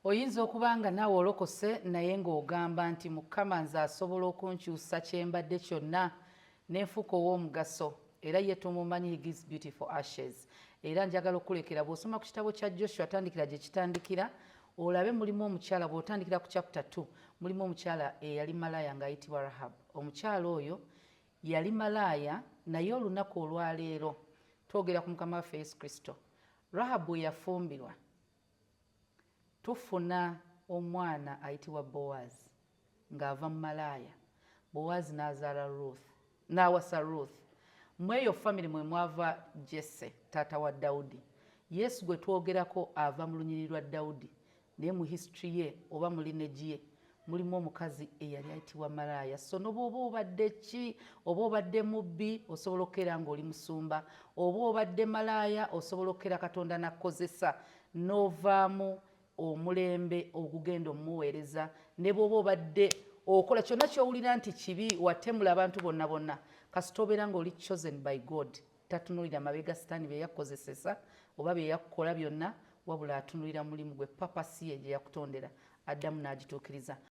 Oyinza okubanga naawe olokose naye ng'ogamba nti Mukama nze asobola okunkyusa kye mbadde kyonna n'enfuuka ow'omugaso era ye tumumanyi he gives beauty for ashes. Era njagala okulekera bw'osoma ku kitabo kya Joshua tandikira gye kitandikira olabe mulimu omukyala bw'otandikira ku chapter 2 mulimu omukyala eyali malaaya ng'ayitibwa Rahab. Omukyala oyo yali malaaya naye olunaku olwaleero twogera ku Mukama waffe Yesu Kristo. Rahab bwe yafumbirwa tufuna omwana ayitibwa Boaz ng'ava mu malaaya. Boaz n'azaala Ruth n'awasa Ruth. Mweyo family mwe mwava Jesse taata wa Dawudi. Yesu gwe twogerako ava mu lunyiriri lwa Dawudi naye mu history ye oba mu lineage ye mulimu omukazi eyali ayitibwa malaaya. So n'oba obadde ki oba obadde mubbi osobola okkeera ng'oli musumba oba obadde malaaya osobola okkeera Katonda n'akkozesa n'ovaamu omulembe ogugenda omuweereza ne bw'oba obadde okola kyonna ky'owulira nti kibi watemula abantu bonna bonna kasita obeera ng'oli chosen by God tatunulira mabega sitaani bye yakkozesesa oba bye yakukola byonna wabula atunulira mulimu gwe papasi ye gye yakutondera addamu n'agituukiriza.